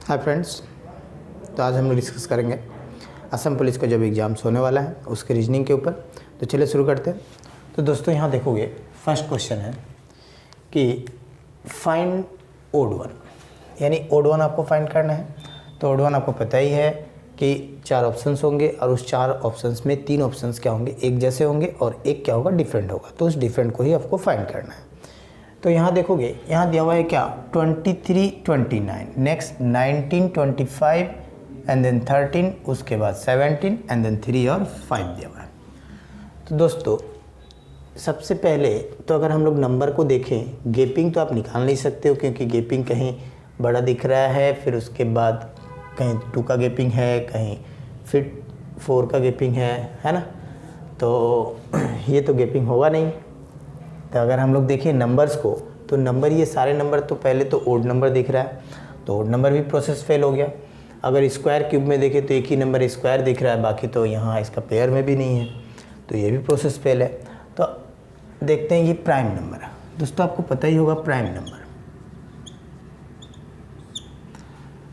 Hi friends, तो आज हम लोग डिस्कस करेंगे असम पुलिस का जब एग्ज़ाम्स होने वाला है उसके रीजनिंग के ऊपर। तो चलिए शुरू करते हैं। तो दोस्तों यहाँ देखोगे फर्स्ट क्वेश्चन है कि फाइंड ओड वन, यानी ओड वन आपको फाइंड करना है। तो ओड वन आपको पता ही है कि 4 ऑप्शंस होंगे और उस 4 ऑप्शंस में 3 ऑप्शंस क्या होंगे, एक जैसे होंगे और एक क्या होगा, डिफरेंट होगा। तो उस डिफरेंट को ही आपको फाइंड करना है। तो यहाँ देखोगे, यहाँ दिया हुआ है क्या 23, 29, नेक्स्ट 19, 25 एंड देन 13, उसके बाद 17 एंड देन 3 और 5 दिया हुआ है। तो दोस्तों सबसे पहले तो अगर हम लोग नंबर को देखें, गेपिंग तो आप निकाल नहीं सकते हो क्योंकि गेपिंग कहीं बड़ा दिख रहा है, फिर उसके बाद कहीं 2 का गेपिंग है, कहीं फिर 4 का गेपिंग है ना। तो ये तो गेपिंग होगा नहीं। तो अगर हम लोग देखें नंबर्स को, तो नंबर ये सारे नंबर तो पहले तो ओड नंबर दिख रहा है, तो ओड नंबर भी प्रोसेस फेल हो गया। अगर स्क्वायर क्यूब में देखें तो एक ही नंबर स्क्वायर दिख रहा है, बाकी तो यहाँ इसका पेयर में भी नहीं है, तो ये भी प्रोसेस फेल है। तो देखते हैं ये प्राइम नंबर है। दोस्तों आपको पता ही होगा प्राइम नंबर।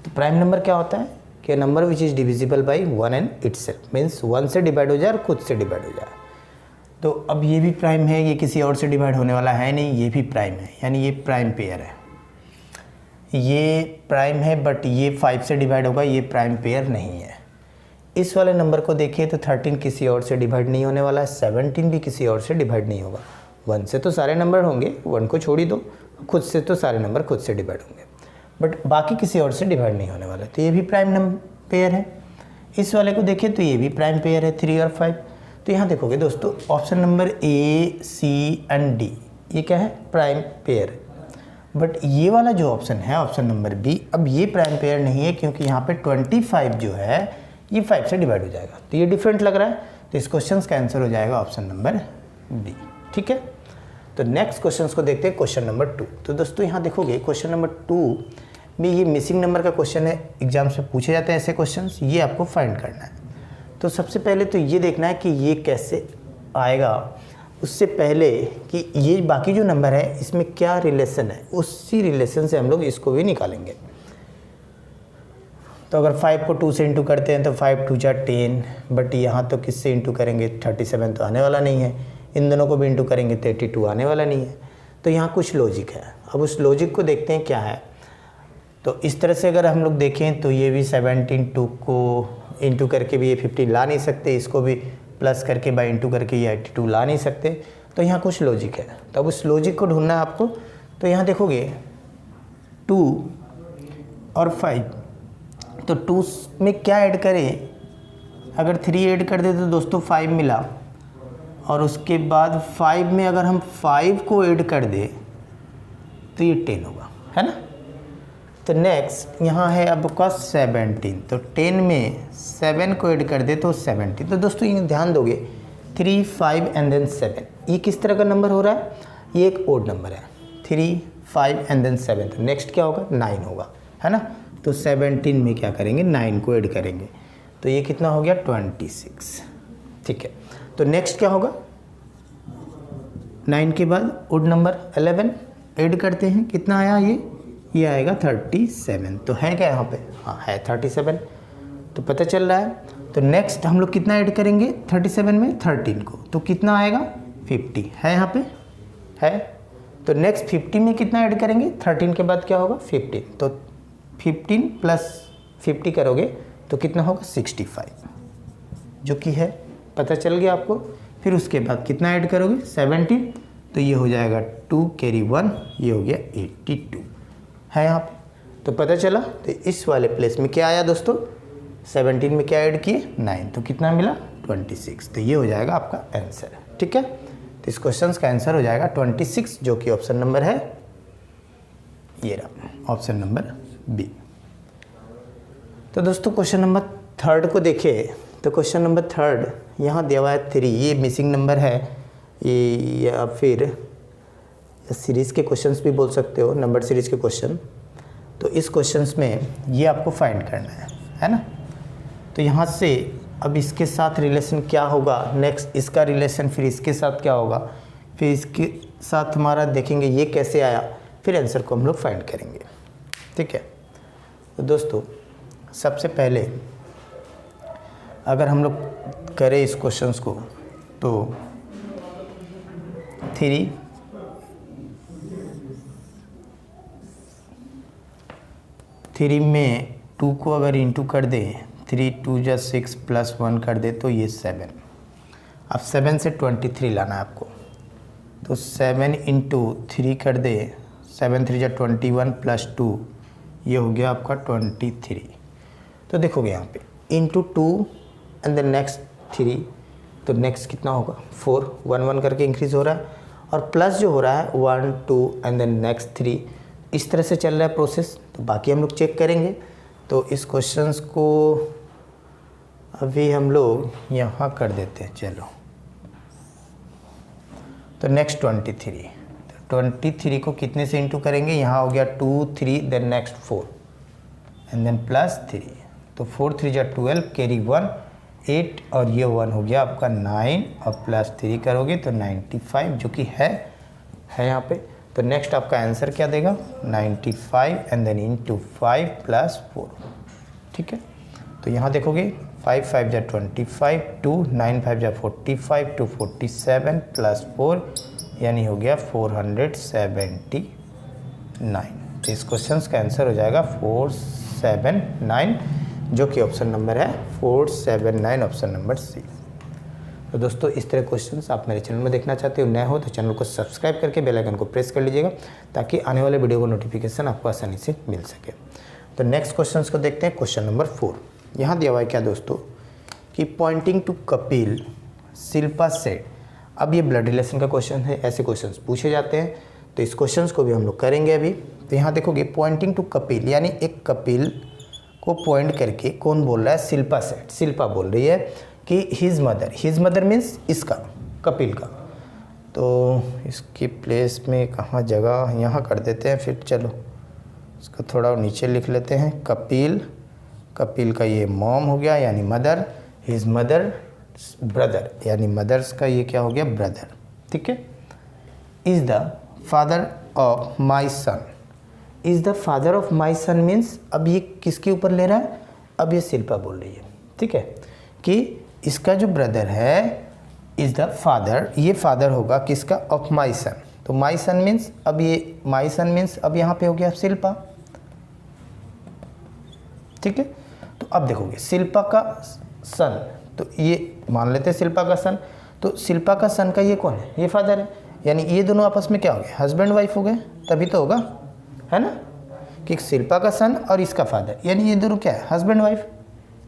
तो प्राइम नंबर क्या होता है कि number which is divisible by 1 and itself, means 1 से डिवाइड हो जाए और खुद से डिवाइड हो जाए। तो अब ये भी प्राइम है, ये किसी और से डिवाइड होने वाला है नहीं, ये भी प्राइम है, यानी ये प्राइम पेयर है। ये प्राइम है बट ये 5 से डिवाइड होगा, ये प्राइम पेयर नहीं है। इस वाले नंबर को देखिए तो 13 किसी और से डिवाइड नहीं होने वाला है, 17 भी किसी और से डिवाइड नहीं होगा। 1 से तो सारे नंबर होंगे, 1 को छोड़ ही दो, खुद से तो सारे नंबर खुद से डिवाइड होंगे, बट बाकी किसी और से डिवाइड नहीं होने वाला, तो ये भी प्राइम नंबर पेयर है। इस वाले को देखिए तो ये भी प्राइम पेयर है, 3 और 5। तो यहाँ देखोगे दोस्तों option number A, C and D, ये क्या है, प्राइम पेयर। बट ये वाला जो ऑप्शन है, ऑप्शन नंबर बी, अब ये प्राइम पेयर नहीं है क्योंकि यहाँ पे 25 जो है ये 5 से डिवाइड हो जाएगा, तो ये डिफरेंट लग रहा है। तो इस क्वेश्चन का आंसर हो जाएगा ऑप्शन नंबर बी। ठीक है, तो नेक्स्ट क्वेश्चन को देखते हैं, क्वेश्चन नंबर 2। तो दोस्तों यहाँ देखोगे क्वेश्चन नंबर 2 में ये मिसिंग नंबर का क्वेश्चन है, एग्जाम्स में पूछे जाते हैं ऐसे क्वेश्चन, ये आपको फाइंड करना है। तो सबसे पहले तो ये देखना है कि ये कैसे आएगा, उससे पहले कि ये बाकी जो नंबर है इसमें क्या रिलेशन है, उसी रिलेशन से हम लोग इसको भी निकालेंगे। तो अगर 5 को 2 से इंटू करते हैं तो 5 2 जा 10, बट यहाँ तो किससे इंटू करेंगे, 37 तो आने वाला नहीं है। इन दोनों को भी इंटू करेंगे 32 आने वाला नहीं है। तो यहाँ कुछ लॉजिक है, अब उस लॉजिक को देखते हैं क्या है। तो इस तरह से अगर हम लोग देखें तो ये भी 17 2 को इंटू करके भी ये 50 ला नहीं सकते, इसको भी प्लस करके बाई इंटू करके ये 82 ला नहीं सकते। तो यहाँ कुछ लॉजिक है, तो अब उस लॉजिक को ढूंढना है आपको। तो यहाँ देखोगे 2 और 5, तो 2 में क्या ऐड करें, अगर 3 ऐड कर दे तो दोस्तों 5 मिला, और उसके बाद 5 में अगर हम 5 को ऐड कर दे तो ये 10 होगा, है ना। तो नेक्स्ट यहाँ है आपका 17, तो 10 में 7 को ऐड कर दे तो 70। तो दोस्तों ये ध्यान दोगे 3 5 एंड देन 7, ये किस तरह का नंबर हो रहा है, ये एक ओड नंबर है। 3 5 एंड देन 7, तो नेक्स्ट क्या होगा, 9 होगा, है ना। तो 17 में क्या करेंगे, 9 को ऐड करेंगे, तो ये कितना हो गया 26। ठीक है, तो नेक्स्ट क्या होगा, 9 के बाद ओड नंबर 11 ऐड करते हैं, कितना आया ये आएगा 37। तो है क्या यहाँ पे, हाँ है 37, तो पता चल रहा है। तो नेक्स्ट हम लोग कितना ऐड करेंगे 37 में, 13 को, तो कितना आएगा 50, है यहाँ पे है। तो नेक्स्ट 50 में कितना ऐड करेंगे, 13 के बाद क्या होगा 15, तो 15 प्लस 50 करोगे तो कितना होगा 65, जो कि है, पता चल गया आपको। फिर उसके बाद कितना ऐड करोगे 17, तो ये हो जाएगा 2 कैरी 1, ये हो गया 82 है यहाँ पे। तो पता चला, तो इस वाले प्लेस में क्या आया दोस्तों, 17 में क्या ऐड किए 9, तो कितना मिला 26। तो ये हो जाएगा आपका आंसर, ठीक है। तो इस क्वेश्चन का आंसर हो जाएगा 26, जो कि ऑप्शन नंबर है ये रहा, ऑप्शन नंबर बी। तो दोस्तों क्वेश्चन नंबर 3 को देखें, तो क्वेश्चन नंबर 3 यहाँ दिया हुआ है 3, ये मिसिंग नंबर है, ये या फिर सीरीज़ के क्वेश्चंस भी बोल सकते हो, नंबर सीरीज़ के क्वेश्चन। तो इस क्वेश्चंस में ये आपको फाइंड करना है ना। तो यहाँ से अब इसके साथ रिलेशन क्या होगा, नेक्स्ट इसका रिलेशन फिर इसके साथ क्या होगा, फिर इसके साथ हमारा देखेंगे ये कैसे आया, फिर आंसर को हम लोग फाइंड करेंगे, ठीक है। तो दोस्तों सबसे पहले अगर हम लोग करें इस क्वेश्चंस को तो 3 में 2 को अगर इंटू कर दे 3 2 जा 6 प्लस 1 कर दे तो ये 7। अब 7 से 23 लाना है आपको, तो 7 इंटू 3 कर दे 7 3 जा 21 प्लस 2, ये हो गया आपका 23। तो देखोगे यहाँ पे इंटू 2 एंड देन नेक्स्ट 3, तो नेक्स्ट कितना होगा 4, 1 1 करके इंक्रीज़ हो रहा है, और प्लस जो हो रहा है 1 2 एंड देन नेक्स्ट 3, इस तरह से चल रहा है प्रोसेस। तो बाकी हम लोग चेक करेंगे। तो इस क्वेश्चंस को अभी हम लोग यहाँ कर देते हैं, चलो। तो नेक्स्ट 23, तो 23 को कितने से इंटू करेंगे, यहाँ हो गया 2 3 then next 4 and then plus 3, तो 4 3 जा 12 कैरी 1 8 और ये 1 हो गया आपका 9 और प्लस 3 करोगे तो 95, जो कि है यहाँ पे। तो नेक्स्ट आपका आंसर क्या देगा 95 एंड देन इंटू 5 प्लस 4, ठीक है। तो यहाँ देखोगे 5 5 जा 25 2 9 5 जा 45 2 47 प्लस 4 यानी हो गया 479। तो इस क्वेश्चन का आंसर हो जाएगा 479, जो कि ऑप्शन नंबर है 479, ऑप्शन नंबर सी। तो दोस्तों इस तरह क्वेश्चंस आप मेरे चैनल में देखना चाहते हो, नए हो तो चैनल को सब्सक्राइब करके बेल आइकन को प्रेस कर लीजिएगा, ताकि आने वाले वीडियो का नोटिफिकेशन आपको आसानी से मिल सके। तो नेक्स्ट क्वेश्चंस को देखते हैं। क्वेश्चन नंबर 4 यहाँ दिया हुआ है क्या दोस्तों, कि pointing to Kapil Shilpa said. अब ये ब्लड रिलेशन का क्वेश्चन है, ऐसे क्वेश्चंस पूछे जाते हैं, तो इस क्वेश्चंस को भी हम लोग करेंगे अभी। तो यहाँ देखोगे पॉइंटिंग टू कपिल, यानी एक कपिल को पॉइंट करके कौन बोल रहा है, शिल्पा सेड। शिल्पा बोल रही है कि हिज मदर मीन्स इसका, कपिल का। तो इसकी प्लेस में कहाँ जगह यहाँ कर देते हैं, फिर चलो इसका थोड़ा नीचे लिख लेते हैं। कपिल का ये मॉम हो गया यानी मदर, हिज मदर ब्रदर यानी मदर्स का ये क्या हो गया ब्रदर, ठीक है। Is the father of my son, is the father of my son means अब ये किसके ऊपर ले रहा है, अब ये शिल्पा बोल रही है, ठीक है, कि इसका जो ब्रदर है इज़ द फादर, ये फादर होगा किसका, ऑफ माई सन। तो माई सन मीन्स अब ये माई सन मीन्स अब यहाँ पे हो गया शिल्पा, ठीक है। तो अब देखोगे शिल्पा का सन, तो ये मान लेते हैं शिल्पा का सन, तो शिल्पा का सन का ये कौन है, ये फादर है, यानी ये दोनों आपस में क्या हो गए, हस्बैंड वाइफ हो गए, तभी तो होगा, है ना, कि शिल्पा का सन और इसका फादर, यानी ये दोनों क्या है, हस्बैंड वाइफ।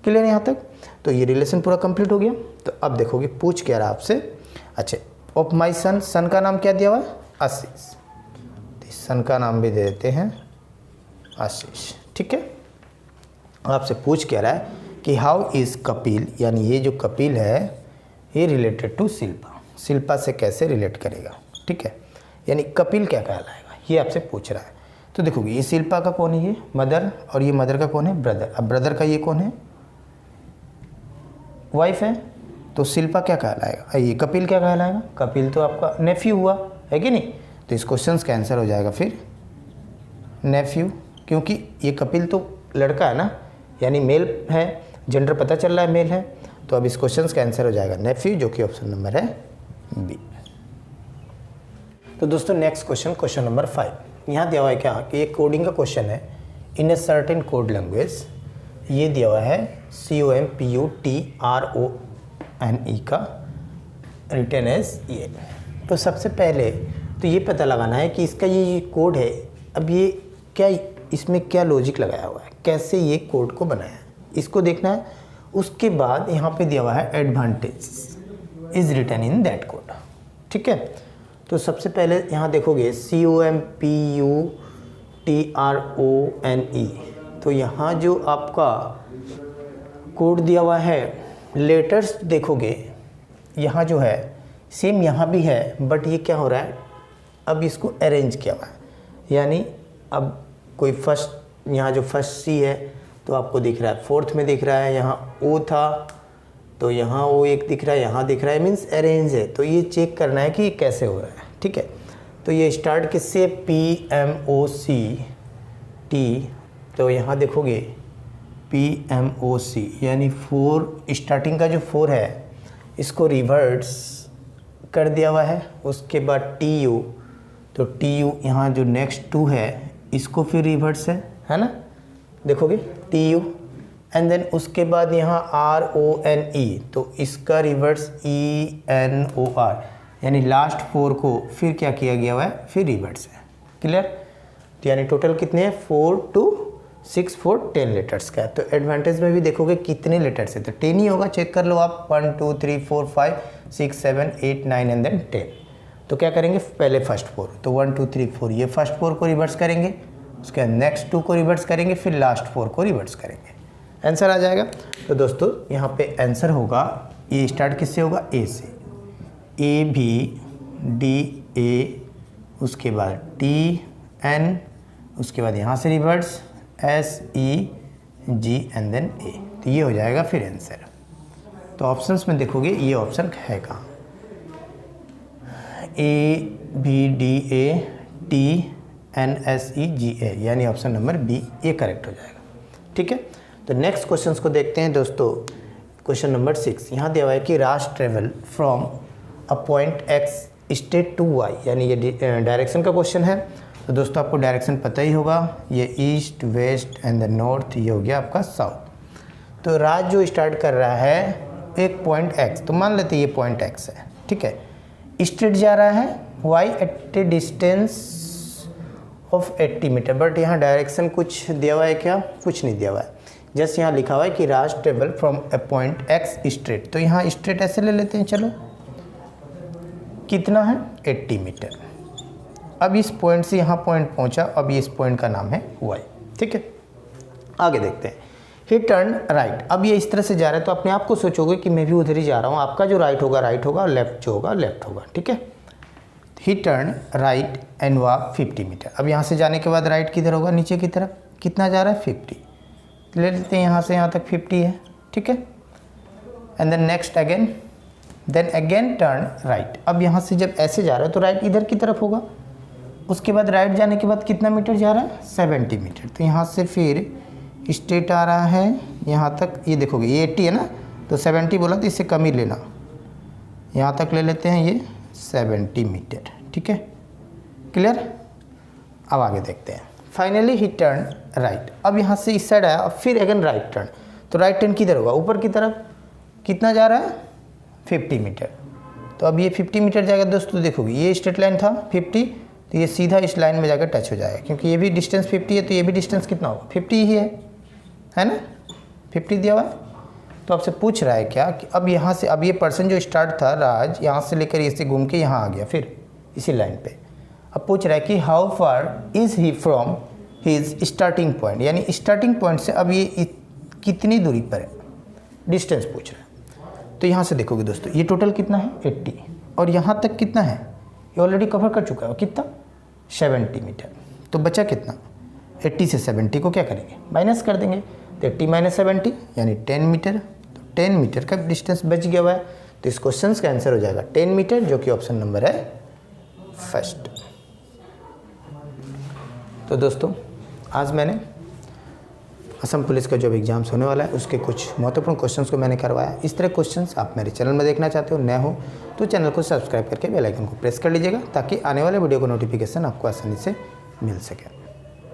क्लियर यहाँ तक, तो ये रिलेशन पूरा कंप्लीट हो गया। तो अब देखोगे पूछ क्या रहा आपसे, अच्छा ऑफ माई सन, सन का नाम क्या दिया हुआ है, आशीष, तो सन का नाम भी दे देते हैं आशीष, ठीक है। आपसे पूछ क्या रहा है कि हाउ इज़ कपिल, यानी ये जो कपिल है ये रिलेटेड टू शिल्पा, शिल्पा से कैसे रिलेट करेगा, ठीक है, यानी कपिल क्या कहलाएगा, ये आपसे पूछ रहा है। तो देखोगे ये शिल्पा का कौन है, ये मदर, और ये मदर का कौन है, ब्रदर। अब ब्रदर का ये कौन है, वाइफ है, तो शिल्पा क्या कहलाएगा, ये कपिल क्या कहलाएगा, कपिल तो आपका नेफ्यू हुआ है कि नहीं। तो इस क्वेश्चन का आंसर हो जाएगा फिर नेफ्यू, क्योंकि ये कपिल तो लड़का है ना, यानी मेल है, जेंडर पता चल रहा है मेल है। तो अब इस क्वेश्चन का आंसर हो जाएगा नेफ्यू, जो कि ऑप्शन नंबर है बी। तो दोस्तों नेक्स्ट क्वेश्चन, क्वेश्चन नंबर 5 यहाँ दिया हुआ है क्या, कि ये कोडिंग का क्वेश्चन है इन ए सर्टेन कोड लैंग्वेज। ये दिया हुआ है COMPUTRONE का, रिटर्न एज ये। तो सबसे पहले तो ये पता लगाना है कि इसका ये कोड है, अब ये क्या, इसमें क्या लॉजिक लगाया हुआ है, कैसे ये कोड को बनाया है, इसको देखना है। उसके बाद यहाँ पे दिया हुआ है advantage is written in that code, ठीक है। तो सबसे पहले यहाँ देखोगे COMPUTRONE, तो यहाँ जो आपका कोड दिया हुआ है, लेटर्स देखोगे यहाँ जो है सेम यहाँ भी है, बट ये क्या हो रहा है, अब इसको अरेंज किया हुआ है, यानी अब कोई फर्स्ट, यहाँ जो फर्स्ट सी है तो आपको दिख रहा है, फोर्थ में दिख रहा है, यहाँ ओ था तो यहाँ ओ एक दिख रहा है, यहाँ दिख रहा है, मीन्स अरेंज है। तो ये चेक करना है कि ये कैसे हो रहा है, ठीक है। तो ये स्टार्ट किससे, PMOCT तो यहाँ देखोगे PMOC यानी 4 स्टार्टिंग का जो 4 है इसको रिवर्स कर दिया हुआ है। उसके बाद TU, तो TU यहाँ जो नेक्स्ट 2 है इसको फिर रिवर्स है ना, देखोगे TU। एंड देन उसके बाद यहाँ RONE, तो इसका रिवर्स ENOR, यानी लास्ट 4 को फिर क्या किया गया हुआ है, फिर रिवर्स है। क्लियर? तो यानी टोटल कितने हैं, 4 2 6 4 10 लेटर्स का है। तो एडवांटेज में भी देखोगे कितने लेटर्स है, तो 10 ही होगा, चेक कर लो आप, 1 2 3 4 5 6 7 8 9 एंड देन 10। तो क्या करेंगे, पहले फर्स्ट 4, तो 1 2 3 4 ये फर्स्ट 4 को रिवर्स करेंगे, उसके बाद नेक्स्ट 2 को रिवर्स करेंगे, फिर लास्ट 4 को रिवर्स करेंगे, आंसर आ जाएगा। तो दोस्तों यहाँ पे आंसर होगा, ये स्टार्ट किससे होगा, ए से, A B D A, उसके बाद T N, उसके बाद यहाँ से reverse S E G and then A, तो ये हो जाएगा फिर आंसर। तो ऑप्शंस में देखोगे ये ऑप्शन है कहाँ, A B D A T N S E G A, यानी ऑप्शन नंबर बी ये करेक्ट हो जाएगा। ठीक है, तो नेक्स्ट क्वेश्चंस को देखते हैं दोस्तों। क्वेश्चन नंबर 6 यहाँ दिया हुआ है कि Raj travel from a point X state to Y, यानी ये डायरेक्शन का क्वेश्चन है। तो दोस्तों आपको डायरेक्शन पता ही होगा, ये east west and the north, ये हो गया आपका साउथ। तो राज जो स्टार्ट कर रहा है एक पॉइंट X, तो मान लेते ये पॉइंट X है, ठीक है, स्ट्रेट जा रहा है Y at a distance of 80 metre, but यहाँ डायरेक्शन कुछ दिया हुआ है क्या, कुछ नहीं दिया हुआ है, जस्ट यहाँ लिखा हुआ है कि Raj travel from a point X straight. तो यहाँ स्ट्रेट ऐसे ले लेते हैं, चलो कितना है 80 मीटर। अब इस पॉइंट से यहाँ पॉइंट पहुँचा, अब ये इस पॉइंट का नाम है Y। ठीक है, आगे देखते हैं। ही टर्न राइट, अब ये इस तरह से जा रहा है, तो अपने आप को सोचोगे कि मैं भी उधर ही जा रहा हूँ, आपका जो राइट होगा राइट होगा, लेफ्ट जो होगा लेफ्ट होगा। ठीक है, he turn right and walk 50 metre. अब यहाँ से जाने के बाद राइट किधर होगा, नीचे की तरफ, कितना जा रहा है 50, ले लेते हैं यहाँ से यहाँ तक 50 है। ठीक है, and then next again, then again turn right. अब यहाँ से जब ऐसे जा रहा है तो राइट इधर की तरफ होगा, उसके बाद राइट जाने के बाद कितना मीटर जा रहा है 70 मीटर। तो यहाँ से फिर स्ट्रेट आ रहा है यहाँ तक, ये देखोगे ये 80 है ना, तो 70 बोला तो इससे कम ही लेना, यहाँ तक ले लेते हैं ये 70 मीटर। ठीक है, क्लियर? अब आगे देखते हैं। फाइनली ही टर्न राइट, अब यहाँ से इस साइड आया, अब फिर अगेन राइट टर्न, तो राइट टर्न किधर होगा, ऊपर की तरफ, कितना जा रहा है 50 मीटर। तो अब ये 50 मीटर जाएगा दोस्तों, देखोगे ये स्ट्रेट लाइन था 50, तो ये सीधा इस लाइन में जाकर टच हो जाएगा, क्योंकि ये भी डिस्टेंस 50 है, तो ये भी डिस्टेंस कितना होगा 50 ही है ना, 50 दिया हुआ है। तो आपसे पूछ रहा है क्या कि अब यहाँ से, अब ये पर्सन जो स्टार्ट था राज, यहाँ से लेकर इसे घूम के यहाँ आ गया फिर इसी लाइन पे। अब पूछ रहा है कि how far is he from his starting point, यानी स्टार्टिंग पॉइंट से अब ये कितनी दूरी पर है, डिस्टेंस पूछ रहा है। तो यहाँ से देखोगे दोस्तों ये टोटल कितना है 80, और यहाँ तक कितना है, ये ऑलरेडी कवर कर चुका है, कितना 70 मीटर। तो बचा कितना, 80 से 70 को क्या करेंगे, माइनस कर देंगे, तो 80 माइनस 70 यानी 10 मीटर। तो 10 मीटर का डिस्टेंस बच गया हुआ है, तो इस क्वेश्चन का आंसर हो जाएगा 10 मीटर, जो कि ऑप्शन नंबर है फर्स्ट। तो दोस्तों आज मैंने असम पुलिस का जो एग्जाम्स होने वाला है उसके कुछ महत्वपूर्ण क्वेश्चंस को मैंने करवाया। इस तरह क्वेश्चंस आप मेरे चैनल में देखना चाहते हो, नए हो तो चैनल को सब्सक्राइब करके बेल आइकन को प्रेस कर लीजिएगा, ताकि आने वाले वीडियो को नोटिफिकेशन आपको आसानी से मिल सके।